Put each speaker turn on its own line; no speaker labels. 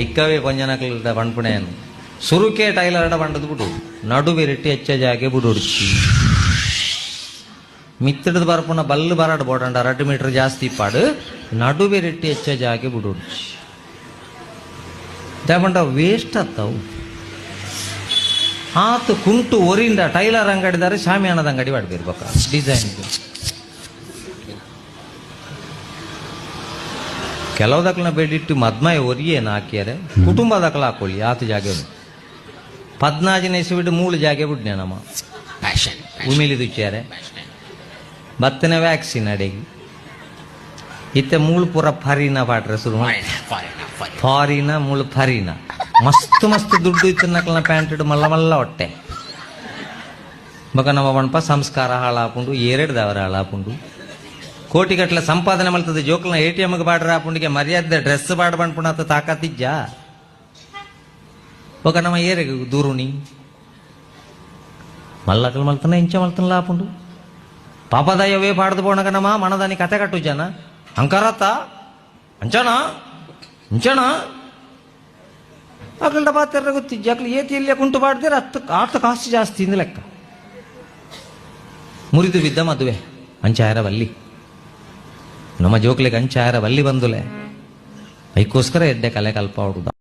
ಐಕವೇ ಕೊಂಜನಕಲ್ದ ಪಂಪುಣೆಯನ್ನು ಸುರುಕೆ ಟೈಲರ್ಡ ಪಂಡದು ಬಿಡು ನಡುವಿರಿಟ್ಟಿ ಹೆಚ್ಚ ಜಾಗೆ ಬಿಡುಡ್ಚಿ ಮಿತ್ತಡದ ಬರ್ಪುನ ಬಲ್ಲು ಬರಾಡ್ ಬೋಡಂಡ 2 ಮೀಟರ್ ಜಾಸ್ತಿ ಪಾಡು ನಡುವಿರಿಟ್ಟಿ ಹೆಚ್ಚ ಜಾಗೆ ಬಿಡುಡ್ಚಿ ದೇಪಂಡ ವೇಸ್ಟ್ ಆತಾವು ಆತು ಕುಂಟು ಒರಿಂದ ಟೈಲರ್ ಅಂಗಡಿದಾರೆ ಶಾಮಿಯಾನದ ಅಂಗಡಿ ಮಾಡ್ಬೇರ್ಬೇಕ ಡಿಸೈನ್ ಕೆಲವು ದಕ್ಕಲನ ಬೇಡಿಟ್ಟು ಮದ್ಮಾಯ ಒರಿಯೇನು ಹಾಕ್ಯಾರೆ ಕುಟುಂಬ ದಕ್ಕಲ ಹಾಕೊಳ್ಳಿ ಆತು ಜಾಗೆ 14ನೇ ಇಸವಿಡು 3 ಜಾಗೆ ಬಿಡ್ನೆ ನಮ್ಮ ಉಮಿಲಿ ದುಚ್ಚಾರೆ ಬತ್ತನೆ ವ್ಯಾಕ್ಸಿನ್ ಅಡೆಗಿ ಇತ್ತೆ ಮೂಳು ಪೂರ ಫರೀನ ಪಾಟ್ರೆ ಶುರು ಫಾರಿನ ಮೂಳು ಫರೀನ ಮಸ್ತ್ ಮಸ್ತ್ ದುಡ್ಡು ಇತ್ತು ನಕಲ್ನ ಪ್ಯಾಂಟ್ ಮಲ್ಲ ಮಲ್ಲ ಹೊಟ್ಟೆ ಬಕ ನಮ್ಮ ಬಣ್ಪ ಸಂಸ್ಕಾರ ಹಾಳಾಪುಂಡು 2 ದವರ ಹಾಳಾಪುಂಡು ಕೋಟಿ ಗಟ್ಟಲೆ ಸಂಪಾದನೆ ಮಾಡ್ತದೆ ಜೋಕ್ಲನ ATM ಬಾಡ್ರ ಹಾಪುಂಡಿಗೆ ಮರ್ಯಾದೆ ಡ್ರೆಸ್ ಬಾಡ್ ಬಣ್ಪುಣ ಅಂತ ತಾಕತ್ತಿಜ್ಜ ಬಕ ನಮ್ಮ ಏರೆಗೆ ದೂರುಣಿ ಮಲ್ಲಕಲ್ ಮಲ್ತನ ಇಂಚ ಮಲ್ತನ ಲಾಪುಂಡು ಪಾಪದಾಯವೇ ಪಾಡ್ದು ಪೋಣಗ ನಮ್ಮ ಮನದಾನಿ ಕತೆ ಕಟ್ಟು ಜನ ಅಂಕರತ್ತ ಅಂಚಣ ಇಂಚಣ ಅಕಲ್ಡ ಪಾತ್ರ ಗೊತ್ತಿಜ್ಜ ಅಕ್ಲು ಏತಿಯಲ್ಲಿ ಕುಂಟು ಬಾಡ್ದಿರ 10 ಕಾಸು ಜಾಸ್ತಿ ಇಂದ ಲೆಕ್ಕ ಮುರಿದು ಬಿದ್ದ ಮದುವೆ ಅಂಚಾಯರ ವಲ್ಲಿ ನಮ್ಮ ಜೋಕ್ಲಿಗೆ ಅಂಚಾಯರ ವಲ್ಲಿ ಬಂದುಲೆ ಅದಕ್ಕೋಸ್ಕರ ಎಡ್ಡೆ ಕಲೆ ಕಲ್ಪ ಹುಡುಗ